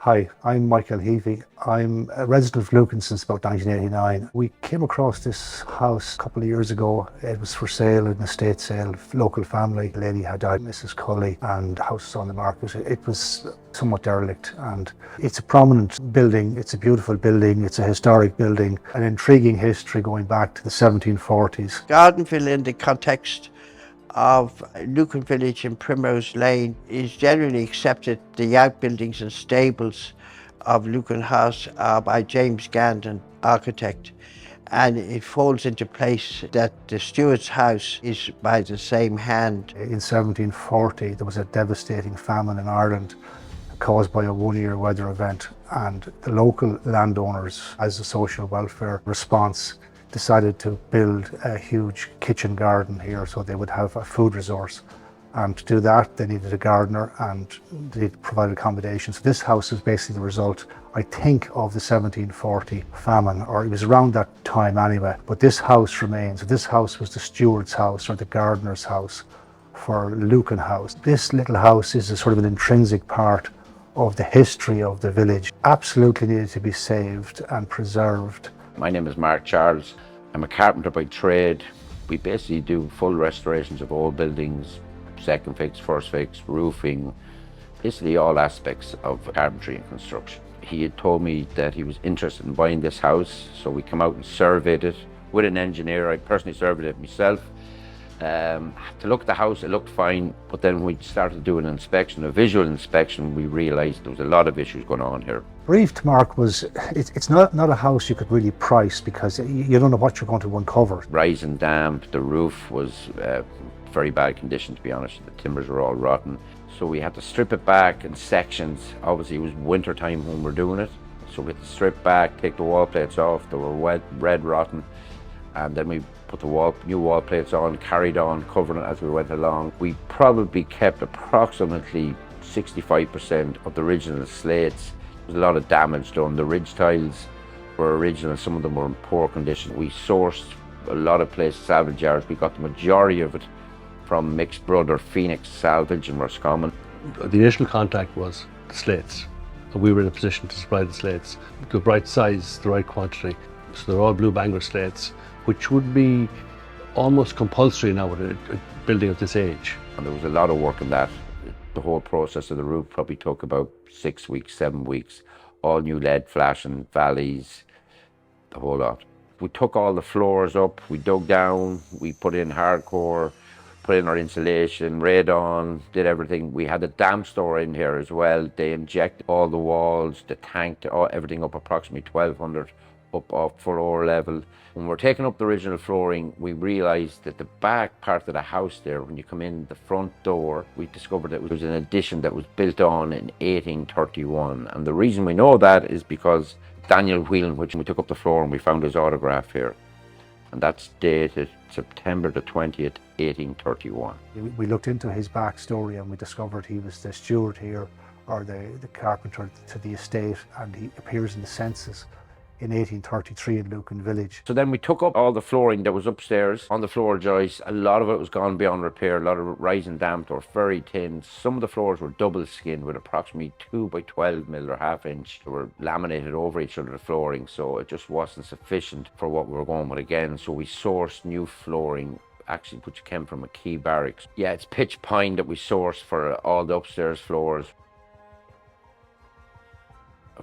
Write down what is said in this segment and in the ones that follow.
Hi, I'm Michael Heavey. I'm a resident of Lucan since about 1989. We came across this house a couple of years ago. It was for sale, an estate sale, local family. The lady had died, Mrs. Cully, and the house was on the market. It was somewhat derelict, and it's a prominent building. It's a beautiful building. It's a historic building, an intriguing history going back to the 1740s. Gardenville, in the context of Lucan Village in Primrose Lane, is generally accepted the outbuildings and stables of Lucan House are by James Gandon, architect, and it falls into place that the steward's house is by the same hand. In 1740, there was a devastating famine in Ireland caused by a one-year weather event, and the local landowners, as a social welfare response, decided to build a huge kitchen garden here so they would have a food resource. And to do that, they needed a gardener and they provided accommodation. So this house is basically the result, I think, of the 1740 famine, or it was around that time anyway. But this house remains. This house was the steward's house or the gardener's house for Lucan House. This little house is a sort of an intrinsic part of the history of the village. Absolutely needed to be saved and preserved. My name is Mark Charles. I'm a carpenter by trade. We basically do full restorations of old buildings, second fix, first fix, roofing, basically all aspects of carpentry and construction. He had told me that he was interested in buying this house, so we come out and surveyed it with an engineer. I personally surveyed it myself. To look at the house, it looked fine, but then we started doing an inspection, a visual inspection, we realised there was a lot of issues going on here. Briefed Mark was, it's not a house you could really price because you don't know what you're going to uncover. Rising damp, the roof was very bad condition, to be honest. The timbers were all rotten. So we had to strip it back in sections. Obviously it was winter time when we were doing it. So we had to strip back, take the wall plates off, they were wet, red, rotten. And then we put the new wall plates on, carried on, covering it as we went along. We probably kept approximately 65% of the original slates. There was a lot of damage done. The ridge tiles were original, some of them were in poor condition. We sourced a lot of places, salvage yards. We got the majority of it from Mixed Brother, Phoenix Salvage in Roscommon. The initial contact was the slates, and we were in a position to supply the slates, the right size, the right quantity. So they're all blue Bangor slates, which would be almost compulsory now with a building of this age. And there was a lot of work in that. The whole process of the roof probably took about 6 weeks, 7 weeks. All new lead flashing, valleys, the whole lot. We took all the floors up, we dug down, we put in hardcore, put in our insulation, radon, did everything. We had a damp store in here as well. They injected all the walls, the tank, everything up approximately 1,200 up off floor level. When we're taking up the original flooring, we realised that the back part of the house there, when you come in the front door, we discovered that it was an addition that was built on in 1831. And the reason we know that is because Daniel Whelan, which we took up the floor and we found his autograph here. And that's dated September the 20th, 1831. We looked into his backstory and we discovered he was the steward here, or the carpenter to the estate, and he appears in the census in 1833 in Lucan Village. So then we took up all the flooring that was upstairs on the floor joists. A lot of it was gone beyond repair, a lot of rising damp or very thin. Some of the floors were double skinned with approximately 2 by 12 mil or half inch. They were laminated over each other, the flooring, so it just wasn't sufficient for what we were going with again. So we sourced new flooring, actually, which came from a Key Barracks. Yeah, it's pitch pine that we sourced for all the upstairs floors.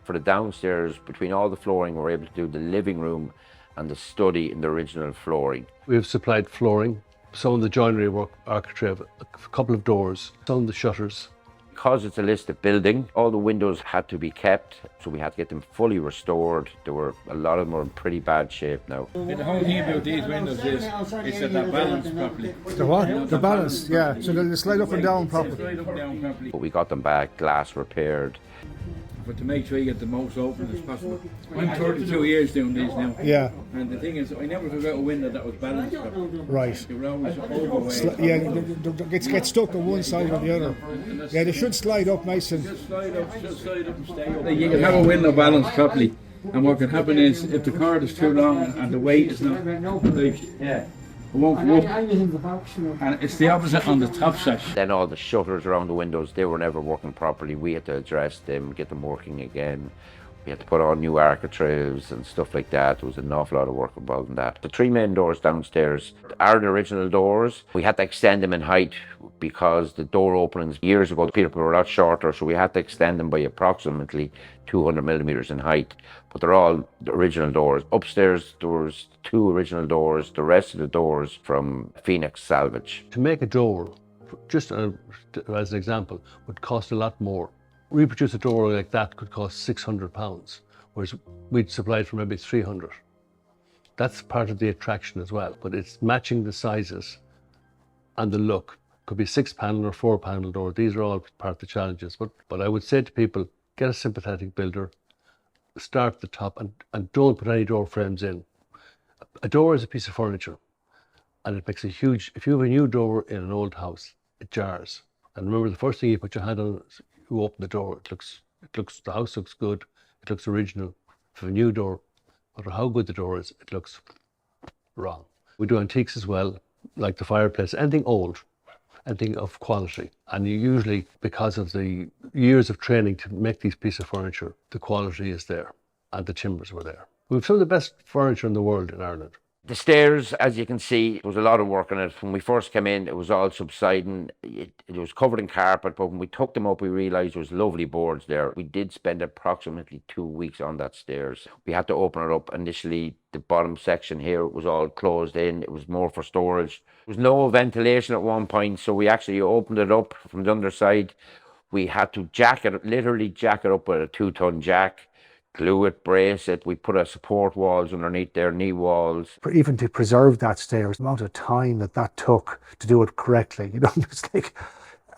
For the downstairs, between all the flooring, we were able to do the living room and the study in the original flooring. We've supplied flooring, some of the joinery work, architrave, a couple of doors, some of the shutters. Because it's a listed building, all the windows had to be kept, so we had to get them fully restored. A lot of them were in pretty bad shape now. The whole thing about these windows is that they're balanced properly. The what? They're balanced, yeah. So they'll slide up and down properly. But we got them back, glass repaired. But to make sure you get the most open as possible. I'm 32 years doing these now. Yeah. And the thing is, I never took out a window that was balanced properly. Right. They were always overweight. Yeah, they get stuck on one side or the other. Yeah, they should slide up nice and... Just slide up and stay up. You can have a window balanced properly. And what can happen is, if the cord is too long and the weight is not... won't go up. And it's the opposite on the top sash. Then all the shutters around the windows, they were never working properly. We had to address them, get them working again. We had to put on new architraves and stuff like that. There was an awful lot of work involved in that. The three main doors downstairs are the original doors. We had to extend them in height because the door openings years ago, the people were a lot shorter, so we had to extend them by approximately 200 millimeters in height. But they're all the original doors. Upstairs, there was two original doors. The rest of the doors from Phoenix salvage. To make a door, just as an example, would cost a lot more. Reproduce a door like that could cost £600, whereas we'd supply it for maybe 300. That's part of the attraction as well, but it's matching the sizes and the look. Could be 6-panel or 4-panel door. These are all part of the challenges. But I would say to people, get a sympathetic builder, start at the top, and don't put any door frames in. A door is a piece of furniture, and it makes a huge, if you have a new door in an old house, it jars. And remember, the first thing you put your hand on, you open the door, the house looks good, it looks original. If you have a new door, no matter how good the door is, it looks wrong. We do antiques as well, like the fireplace, anything old, anything of quality. And you usually, because of the years of training to make these pieces of furniture, the quality is there and the timbers were there. We have some of the best furniture in the world in Ireland. The stairs, as you can see, there was a lot of work on it. When we first came in, it was all subsiding. It was covered in carpet, but when we took them up, we realised there was lovely boards there. We did spend approximately 2 weeks on that stairs. We had to open it up. Initially, the bottom section here was all closed in. It was more for storage. There was no ventilation at one point, so we actually opened it up from the underside. We had to literally jack it up with a 2-ton jack. Glue it, brace it. We put support walls underneath there, knee walls. Even to preserve that stairs, the amount of time that took to do it correctly, it's like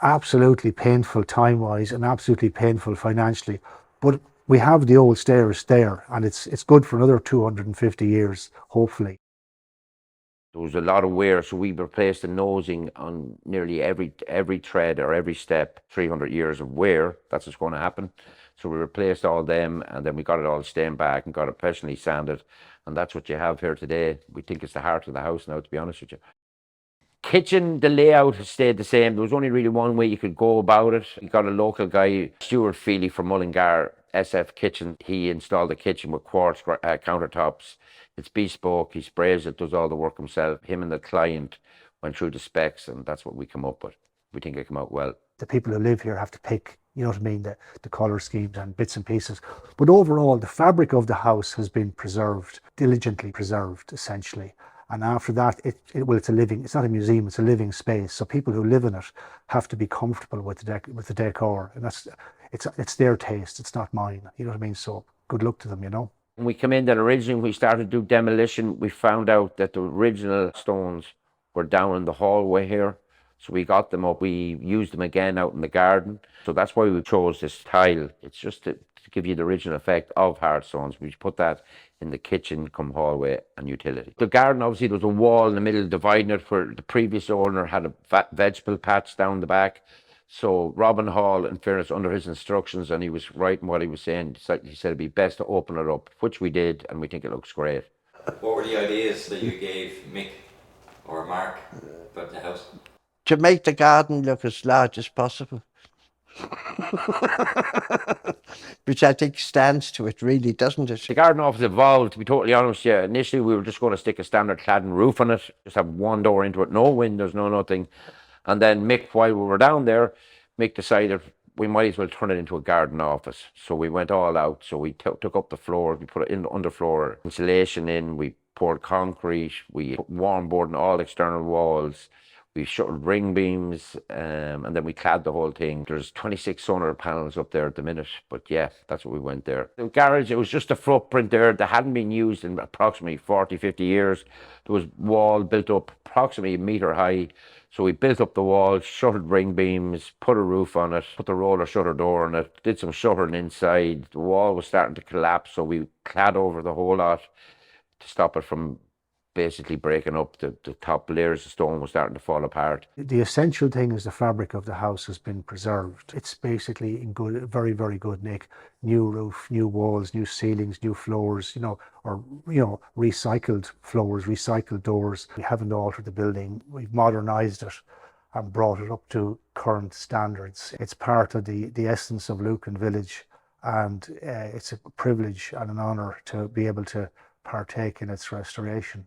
absolutely painful time-wise and absolutely painful financially. But we have the old stairs there, and it's good for another 250 years, hopefully. There was a lot of wear, so we replaced the nosing on nearly every tread or every step. 300 years of wear, that's what's going to happen. So we replaced all them, and then we got it all stained back and got it professionally sanded, and that's what you have here today. We think it's the heart of the house now, to be honest with you. Kitchen, the layout has stayed the same. There was only really one way you could go about it. We got a local guy, Stuart Feely from Mullingar, SF Kitchen. He installed the kitchen with quartz countertops. It's bespoke. He sprays it, does all the work himself. Him and the client went through the specs, and that's what we come up with. We think it came out well. The people who live here have to pick, the colour schemes and bits and pieces. But overall, the fabric of the house has been preserved, diligently preserved, essentially. And after that, it's not a museum, it's a living space. So people who live in it have to be comfortable with the decor. And it's their taste, it's not mine. So good luck to them, When we came in then originally, when we started to do demolition, we found out that the original stones were down in the hallway here. So we got them up, we used them again out in the garden. So that's why we chose this tile. It's just to give you the original effect of hard stones. We put that in the kitchen, come hallway and utility. The garden, obviously, there was a wall in the middle dividing it, where the previous owner had a vegetable patch down the back. So Robin Hall, in fairness, under his instructions, and he was right in what he was saying, he said it'd be best to open it up, which we did, and we think it looks great. What were the ideas that you gave Mick or Mark about the house? To make the garden look as large as possible. Which I think stands to it, really, doesn't it? The garden office evolved, to be totally honest. Yeah, initially we were just going to stick a standard cladding roof on it, just have one door into it, no windows, no nothing. And then Mick, while we were down there, Mick decided we might as well turn it into a garden office. So we went all out. So we took up the floor, we put it in the underfloor insulation in, we poured concrete, we put warm board on all external walls. We shuttled ring beams, and then we clad the whole thing. There's 26 solar panels up there at the minute, but yeah, that's what we went there. The garage, it was just a footprint there that hadn't been used in approximately 40, 50 years. There was wall built up approximately a metre high. So we built up the wall, shuttered ring beams, put a roof on it, put the roller shutter door on it, did some shuttering inside. The wall was starting to collapse, so we clad over the whole lot to stop it from basically breaking up. The top layers of stone was starting to fall apart. The essential thing is the fabric of the house has been preserved. It's basically in good, very, very good nick. New roof, new walls, new ceilings, new floors, recycled floors, recycled doors. We haven't altered the building. We've modernized it and brought it up to current standards. It's part of the essence of Lucan Village, and it's a privilege and an honour to be able to partake in its restoration.